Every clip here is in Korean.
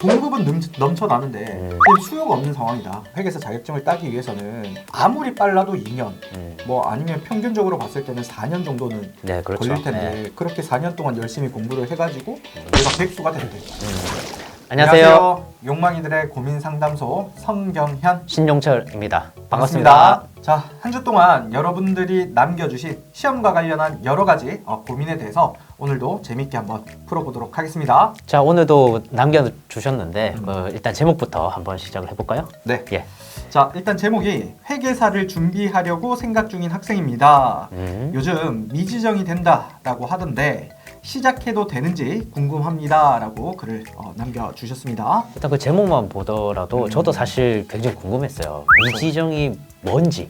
공급은 넘쳐나는데 지금 수요가 없는 상황이다. 회계사 자격증을 따기 위해서는 아무리 빨라도 2년, 뭐 아니면 평균적으로 봤을 때는 4년 정도는 네, 그렇죠. 걸릴 텐데 그렇게 4년 동안 열심히 공부를 해가지고 내가 백수가 된대. 안녕하세요. 욕망이들의 고민 상담소 성경현 신용철입니다. 반갑습니다. 자, 한 주 동안 여러분들이 남겨주신 시험과 관련한 여러 가지 고민에 대해서 오늘도 재밌게 한번 풀어보도록 하겠습니다. 자, 오늘도 남겨주셨는데 일단 제목부터 한번 시작을 해볼까요? 네. 예. 자, 일단 제목이 회계사를 준비하려고 생각 중인 학생입니다. 요즘 미지정이 된다라고 하던데 시작해도 되는지 궁금합니다라고 글을 남겨주셨습니다. 일단 그 제목만 보더라도 저도 사실 굉장히 궁금했어요. 미지정이 뭔지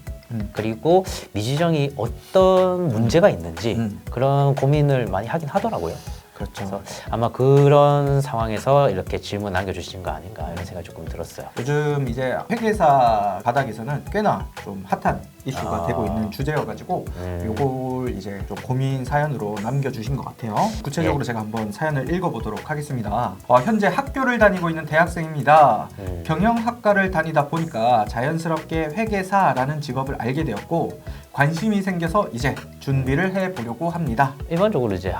그리고 미지정이 어떤 문제가 있는지 그런 고민을 많이 하긴 하더라고요. 그렇죠. 그래서 아마 그런 상황에서 이렇게 질문 남겨주신 거 아닌가 이런 생각이 조금 들었어요. 요즘 이제 회계사 바닥에서는 꽤나 좀 핫한 이슈가 되고 있는 주제여가지고 요걸 이제 좀 고민 사연으로 남겨주신 것 같아요. 구체적으로 제가 한번 사연을 읽어보도록 하겠습니다. 현재 학교를 다니고 있는 대학생입니다. 경영학과를 다니다 보니까 자연스럽게 회계사라는 직업을 알게 되었고 관심이 생겨서 이제 준비를 해보려고 합니다. 일반적으로 이제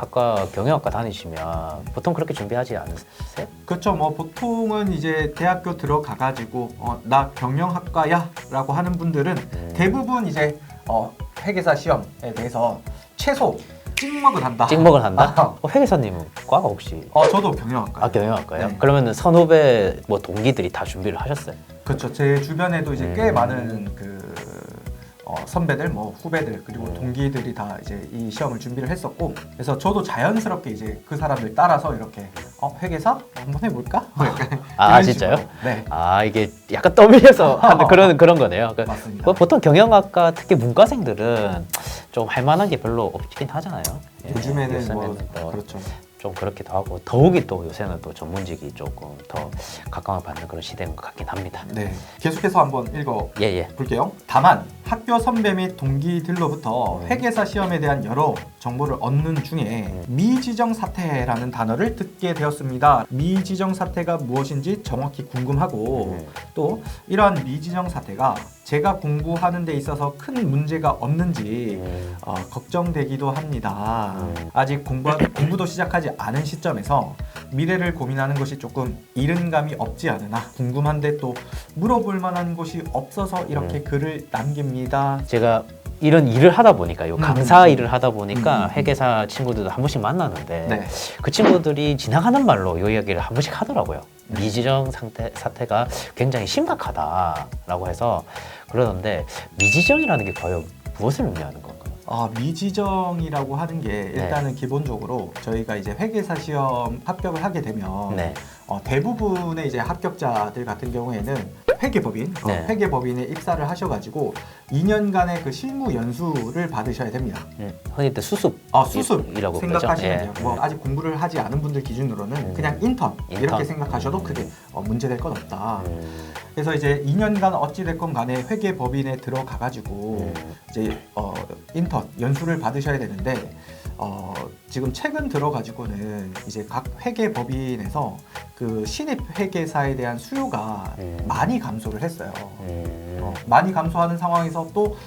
경영학과 다니시면 보통 그렇게 준비하지 않으세요? 그렇죠. 뭐 보통은 이제 대학교 들어가가지고 나 경영학과야 라고 하는 분들은 대부분 이제 회계사 시험에 대해서 최소 찍먹을 한다. 찍먹을 한다? 회계사님은 과가 혹시? 저도 경영학과. 경영학과요? 네. 그러면 선후배 뭐 동기들이 다 준비를 하셨어요? 그렇죠. 제 주변에도 이제 꽤 많은 선배들, 뭐 후배들 그리고 동기들이 다 이제 이 시험을 준비를 했었고, 그래서 저도 자연스럽게 이제 그 사람들 따라서 이렇게 회계사 한번 해볼까? 이런 진짜요? 식으로. 네. 이게 약간 떠밀려서 하는 그런 거네요. 맞습니다. 보통 경영학과 특히 문과생들은 좀 할 만한 게 별로 없긴 하잖아요. 요즘에는 또 그렇죠. 좀 그렇기도 하고 더욱이 또 요새는 또 전문직이 조금 더 각광을 받는 그런 시대인 것 같긴 합니다. 네, 계속해서 한번 예. 볼게요. 다만 학교 선배 및 동기들로부터 회계사 시험에 대한 여러 정보를 얻는 중에 미지정 사태라는 단어를 듣게 되었습니다. 미지정 사태가 무엇인지 정확히 궁금하고 또 이러한 미지정 사태가 제가 공부하는 데 있어서 큰 문제가 없는지 걱정되기도 합니다. 아직 공부도 시작하지 않은 시점에서 미래를 고민하는 것이 조금 이른 감이 없지 않으나 궁금한데 또 물어볼 만한 곳이 없어서 이렇게 글을 남깁니다. 제가 이런 일을 하다 보니까 강사 일을 하다 보니까 회계사 친구들도 한 번씩 만나는데 네. 그 친구들이 지나가는 말로 이 이야기를 한 번씩 하더라고요. 미지정 사태가 굉장히 심각하다라고 해서 그러는데 미지정이라는 게 과연 무엇을 의미하는 건가요? 미지정이라고 하는 게 일단은 기본적으로 저희가 이제 회계사 시험 합격을 하게 되면 대부분의 이제 합격자들 같은 경우에는 회계법인, 회계법인에 입사를 하셔가지고 2년간의 그 실무 연수를 받으셔야 됩니다. 흔히 때 수습이라고 생각하시면 돼요. 뭐 아직 공부를 하지 않은 분들 기준으로는 그냥 인턴 이렇게 생각하셔도 크게 문제될 건 없다. 그래서 이제 2년간 어찌 됐건 간에 회계법인에 들어가가지고 이제 인턴 연수를 받으셔야 되는데 지금 최근 들어가지고는 이제 각 회계법인에서 그 신입 회계사에 대한 수요가 많이 감소를 했어요. 많이 감소하는 상황에서 또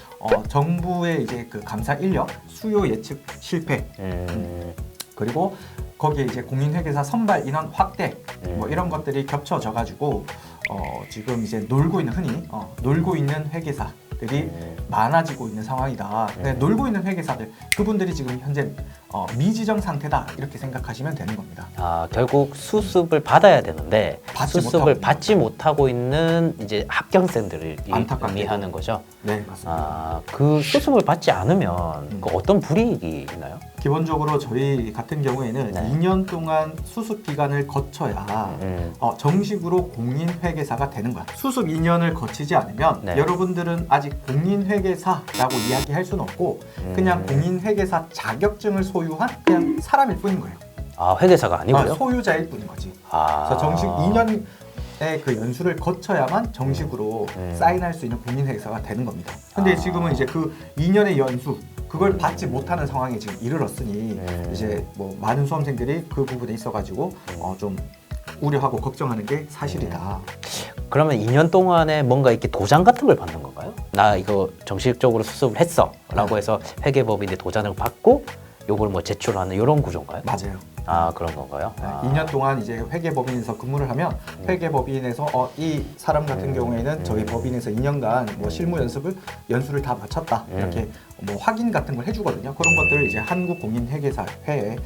정부의 이제 그 감사 인력 수요 예측 실패 그리고 거기에 이제 공인회계사 선발 인원 확대 뭐 이런 것들이 겹쳐져 가지고 지금 이제 흔히 놀고 있는 회계사들이 많아지고 있는 상황이다. 근데 놀고 있는 회계사들 그분들이 지금 현재 미지정 상태다 이렇게 생각하시면 되는 겁니다. 결국 수습을 받아야 되는데 수습을 받지 못하고 있는 이제 합격생들을 의미하는 거죠. 네, 맞습니다. 그 수습을 받지 않으면 그 어떤 불이익이 있나요? 기본적으로 저희 같은 경우에는 2년 동안 수습 기간을 거쳐야 정식으로 공인회계사가 되는 거야. 수습 2년을 거치지 않으면 여러분들은 아직 공인회계사라고 이야기할 수는 없고 그냥 공인회계사 자격증을 소유한 그냥 사람일 뿐인 거예요. 회계사가 아니고요? 소유자일 뿐인 거지. 그래서 정식 2년의 그 연수를 거쳐야만 정식으로 사인할 수 있는 공인회계사가 되는 겁니다. 근데 지금은 이제 그 2년의 연수 그걸 받지 못하는 상황에 지금 이르렀으니 이제 뭐 많은 수험생들이 그 부분에 있어가지고 좀 우려하고 걱정하는 게 사실이다. 그러면 2년 동안에 뭔가 이렇게 도장 같은 걸 받는 건가요? 나 이거 정식적으로 수습을 했어 라고 해서 회계법인의 도장을 받고 요걸 뭐 제출하는 이런 구조인가요? 맞아요. 아 그런 건가요? 네, 아. 2년 동안 이제 회계법인에서 근무를 하면 회계법인에서 이 사람 같은 경우에는 저희 법인에서 2년간 뭐 실무 연수를 다 마쳤다 이렇게 뭐 확인 같은 걸 해주거든요. 그런 것들을 이제 한국공인회계사회에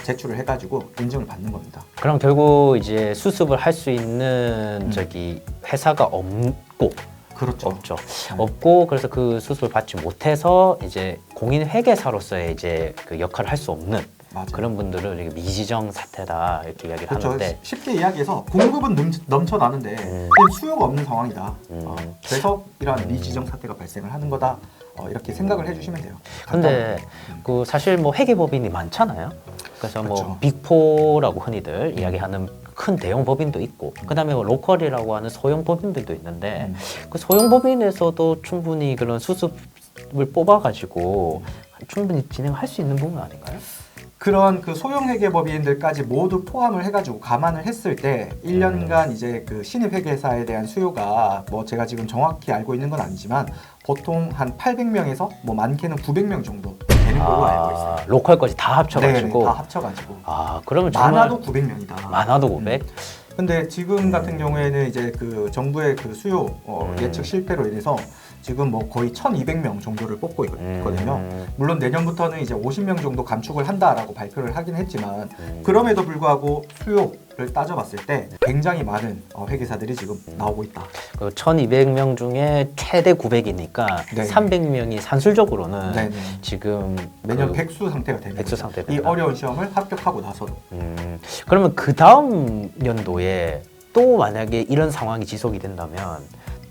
제출을 해가지고 인증을 받는 겁니다. 그럼 결국 이제 수습을 할 수 있는 저기 회사가 없고 그렇죠. 없죠. 네. 없고 그래서 그 수습을 받지 못해서 이제 공인회계사로서의 이제 그 역할을 할 수 없는 맞아요. 그런 분들을 이게 미지정 사태다 이렇게 이야기를 그렇죠. 하는데 쉽게 이야기해서 공급은 넘쳐나는데 지금 수요가 없는 상황이다. 그래서 이러한 미지정 사태가 발생을 하는 거다. 이렇게 생각을 해주시면 돼요. 근데 그 사실 뭐 회계법인이 많잖아요. 그래서 그렇죠. 뭐 빅4라고 흔히들 이야기하는 큰 대형 법인도 있고 그다음에 뭐 로컬이라고 하는 소형 법인들도 있는데 그 소형 법인에서도 충분히 그런 수습을 뽑아가지고 충분히 진행할 수 있는 부분 아닌가요? 그런 그 소형 회계법인들까지 모두 포함을 해가지고 감안을 했을 때 1년간 이제 그 신입 회계사에 대한 수요가 뭐 제가 지금 정확히 알고 있는 건 아니지만 보통 한 800명에서 뭐 많게는 900명 정도 되는 걸로 알고 있어요. 로컬까지 다 합쳐가지고. 네, 다 합쳐가지고. 그러면 정말 많아도 900명이다. 많아도 500. 근데 지금 같은 경우에는 이제 그 정부의 그 수요 예측 실패로 인해서 지금 뭐 거의 1,200명 정도를 뽑고 있거든요. 물론 내년부터는 이제 50명 정도 감축을 한다라고 발표를 하긴 했지만 그럼에도 불구하고 수요를 따져봤을 때 굉장히 많은 회계사들이 지금 나오고 있다. 그 1,200명 중에 최대 900이니까 네. 300명이 산술적으로는 네네. 지금 내년 그 백수 상태가 되는 백수 거죠. 상태가 이 된다. 어려운 시험을 합격하고 나서도. 그러면 그 다음 연도에 또 만약에 이런 상황이 지속이 된다면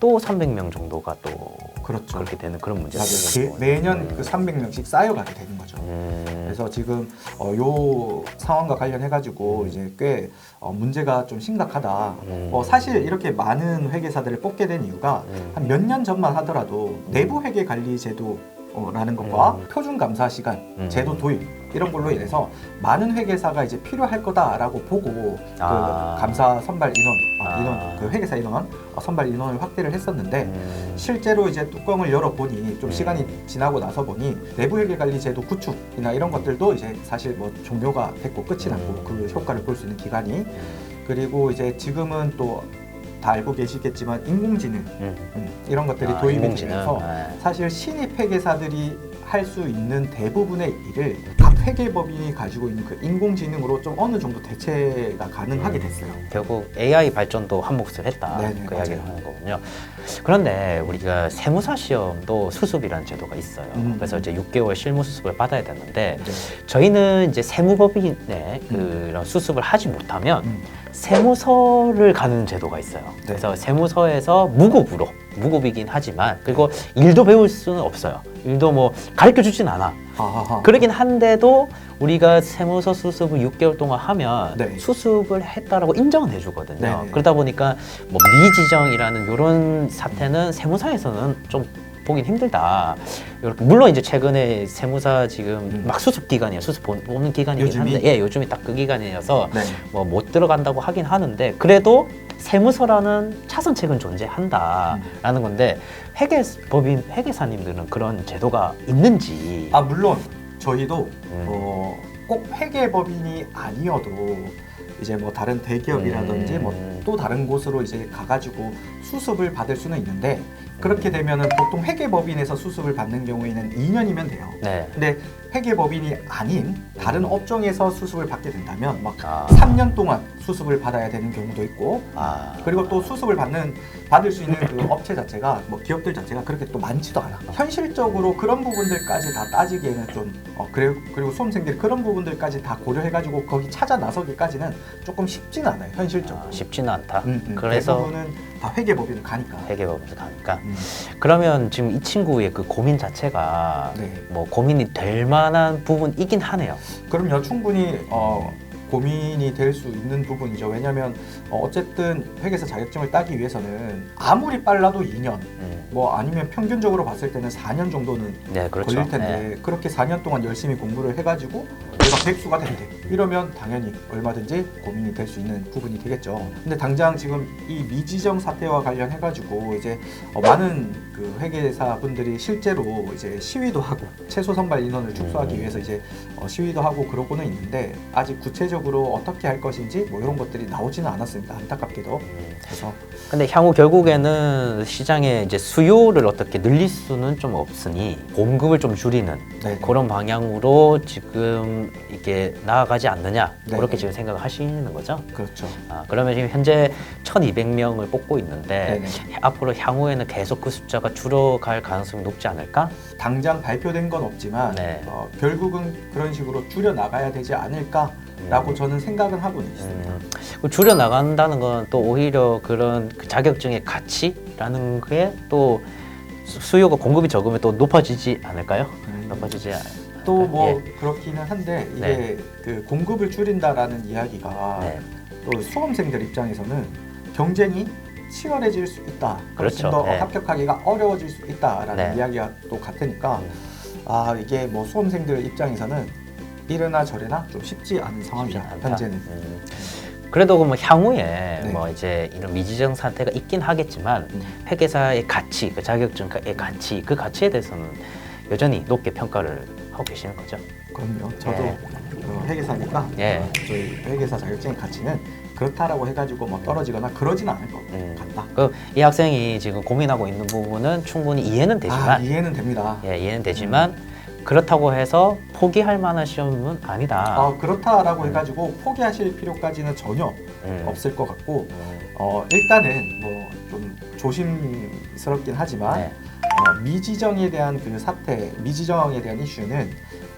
또 300명 정도가 또 그렇죠. 그렇게 되는 그런 문제가 맞아요. 매년 그 300명씩 쌓여가게 되는 거죠. 그래서 지금 요 상황과 관련해 가지고 이제 꽤 문제가 좀 심각하다. 사실 이렇게 많은 회계사들을 뽑게 된 이유가 한 몇 년 전만 하더라도 내부 회계 관리 제도라는 것과 표준 감사 시간 제도 도입 이런 걸로 인해서 많은 회계사가 이제 필요할 거다라고 보고 그 감사 선발 인원 그 회계사 인원 선발 인원을 확대를 했었는데 실제로 이제 뚜껑을 열어 보니 좀 시간이 지나고 나서 보니 내부 회계 관리 제도 구축이나 이런 것들도 이제 사실 뭐 종료가 됐고 끝이 났고 그 효과를 볼 수 있는 기간이 그리고 이제 지금은 또 다 알고 계시겠지만 인공지능 이런 것들이 도입이 되면서 사실 신입 회계사들이 할 수 있는 대부분의 일을 각 회계법인이 가지고 있는 그 인공지능으로 좀 어느 정도 대체가 가능하게 됐어요. 결국 AI 발전도 한 몫을 했다. 네네, 그 이야기를 맞아요. 하는 거군요. 그런데 우리가 세무사 시험도 수습이라는 제도가 있어요. 그래서 이제 6개월 실무 수습을 받아야 되는데 네. 저희는 이제 세무법인의 그런 수습을 하지 못하면 세무서를 가는 제도가 있어요. 네. 그래서 세무서에서 무급이긴 하지만 그리고 일도 배울 수는 없어요. 일도 뭐 가르쳐 주진 않아. 그러긴 한데도 우리가 세무서 수습을 6개월 동안 하면 네. 수습을 했다라고 인정은 해주거든요. 네네. 그러다 보니까 뭐 미지정이라는 이런 사태는 세무사에서는 좀 보긴 힘들다. 이렇게 물론 이제 최근에 세무사 지금 막 수습 기간이에요. 수습 보는 기간이긴 요즘이? 한데, 요즘이 딱 그 기간이어서 네. 뭐 못 들어간다고 하긴 하는데 그래도 세무서라는 차선책은 존재한다라는 건데 회계사님들은 그런 제도가 있는지. 물론 저희도 꼭 회계법인이 아니어도 이제 뭐 다른 대기업이라든지 뭐 또 다른 곳으로 이제 가가지고 수습을 받을 수는 있는데 그렇게 되면은 보통 회계법인에서 수습을 받는 경우에는 2년이면 돼요. 네. 근데 회계법인이 아닌 다른 업종에서 수습을 받게 된다면 막 3년 동안 수습을 받아야 되는 경우도 있고 그리고 또 수습을 받을 수 있는 그 업체 자체가 뭐 기업들 자체가 그렇게 또 많지도 않아. 현실적으로 그런 부분들까지 다 따지기에는 좀 그리고 수험생들이 그런 부분들까지 다 고려해가지고 거기 찾아 나서기까지는 조금 쉽지는 않아요. 현실적으로. 쉽지는 않다. 그래서 대부분은 다 회계법인을 가니까. 회계법인을 가니까. 그러면 지금 이 친구의 그 고민 자체가 네. 뭐 고민이 될 만한 부분이긴 하네요. 그럼요. 충분히 고민이 될 수 있는 부분이죠. 왜냐하면 어쨌든 회계사 자격증을 따기 위해서는 아무리 빨라도 2년, 뭐 아니면 평균적으로 봤을 때는 4년 정도는 네, 그렇죠. 걸릴 텐데 그렇게 4년 동안 열심히 공부를 해가지고 내가 백수가 된대. 이러면 당연히 얼마든지 고민이 될 수 있는 부분이 되겠죠. 근데 당장 지금 이 미지정 사태와 관련해가지고 이제 많은 그 회계사 분들이 실제로 이제 시위도 하고 최소 선발 인원을 축소하기 위해서 이제 시위도 하고 그러고는 있는데 아직 구체적으로 어떻게 할 것인지 뭐 이런 것들이 나오지는 않았습니다. 안타깝게도. 그래서 근데 향후 결국에는 시장에 이제 수요를 어떻게 늘릴 수는 좀 없으니 공급을 좀 줄이는 네. 그런 방향으로 지금 이게 나아가지 않느냐 네. 그렇게 지금 생각을 하시는 거죠? 그렇죠. 그러면 지금 현재 1,200명을 뽑고 있는데 네네. 앞으로 향후에는 계속 그 숫자가 줄어갈 가능성이 높지 않을까? 당장 발표된 건 없지만 네. 결국은 그런 식으로 줄여 나가야 되지 않을까라고 저는 생각은 하고 있습니다. 줄여 나간다는 건 또 오히려 그런 그 자격증의 가치라는 게 또 수요가 공급이 적으면 또 높아지지 않을까요? 높아지지 또 뭐 예. 그렇기는 한데 이게 네. 그 공급을 줄인다라는 이야기가 네. 또 수험생들 입장에서는 경쟁이 치열해질 수 있다. 그렇죠. 좀 더 네. 합격하기가 어려워질 수 있다라는 네. 이야기가 또 같으니까 이게 뭐 수험생들 입장에서는 이래나 저래나 좀 쉽지 않은 상황이다. 않다. 현재는. 그래도 뭐 향후에 네. 뭐 이제 이런 미지정 사태가 있긴 하겠지만 회계사의 가치, 그 자격증의 가치, 그 가치에 대해서는 여전히 높게 평가를 하고 계시는 거죠. 그럼요. 저도 예. 회계사니까 예. 저희 회계사 자격증의 가치는 그렇다라고 해가지고 뭐 떨어지거나 그러지는 않을 것 같다. 이 학생이 지금 고민하고 있는 부분은 충분히 이해는 되지만, 이해는 됩니다. 예, 이해는 되지만 그렇다고 해서 포기할 만한 시험은 아니다. 그렇다라고 해가지고 포기하실 필요까지는 전혀 없을 것 같고 음. 일단은 뭐 좀 조심스럽긴 하지만 네. 미지정에 대한 그 사태, 미지정에 대한 이슈는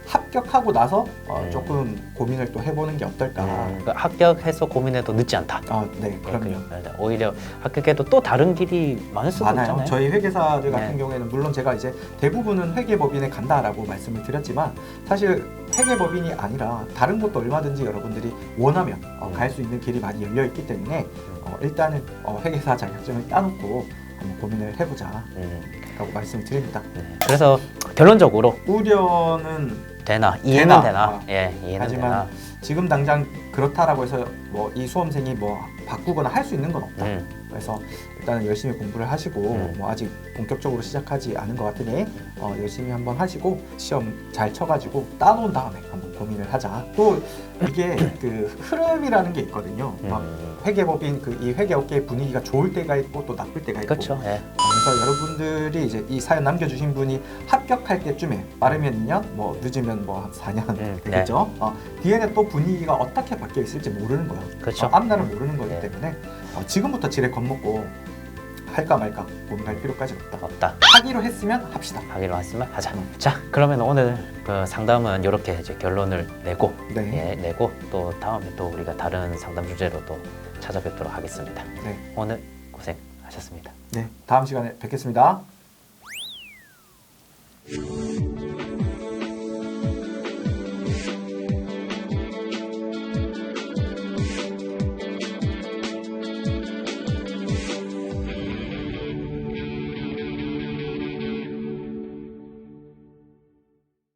합격하고 나서 조금 고민을 또 해보는 게 어떨까. 그러니까 합격해서 고민해도 늦지 않다. 네, 그럼요. 오히려 합격해도 또 다른 길이 많을 수도 많아요. 있잖아요. 저희 회계사들 같은 네. 경우에는 물론 제가 이제 대부분은 회계법인에 간다라고 말씀을 드렸지만 사실 회계법인이 아니라 다른 곳도 얼마든지 여러분들이 원하면 갈 수 있는 길이 많이 열려 있기 때문에 일단은 회계사 자격증을 따놓고 한번 고민을 해보자 라고 말씀을 드립니다. 그래서 결론적으로 우려는 되나 이해는 되나. 되나 예 이해는 하지만 되나 지금 당장 그렇다라고 해서 뭐 이 수험생이 뭐 바꾸거나 할 수 있는 건 없다. 그래서 일단은 열심히 공부를 하시고 뭐 아직 본격적으로 시작하지 않은 것 같으니 열심히 한번 하시고 시험 잘 쳐가지고 따놓은 다음에 한번 고민을 하자. 또 이게 그 흐름이라는 게 있거든요. 막 회계법인 이 회계업계의 분위기가 좋을 때가 있고 또 나쁠 때가 있고. 그렇죠. 예. 그래서 여러분들이 이제 이 사연 남겨주신 분이 합격할 때쯤에 빠르면 2년, 뭐 늦으면 뭐 한 4년 되겠죠. 뒤에는 또 분위기가 어떻게 바뀌어 있을지 모르는 거예요. 그렇죠. 앞날은 모르는 거기 때문에 지금부터 지레 겁먹고 할까 말까 고민할 필요까지 없다. 하기로 했으면 합시다. 하기로 했으면 하자. 자, 그러면 오늘 그 상담은 이렇게 이제 결론을 내고 내고 또 다음에 또 우리가 다른 상담 주제로 또 찾아뵙도록 하겠습니다. 오늘 고생하셨습니다. 다음 시간에 뵙겠습니다.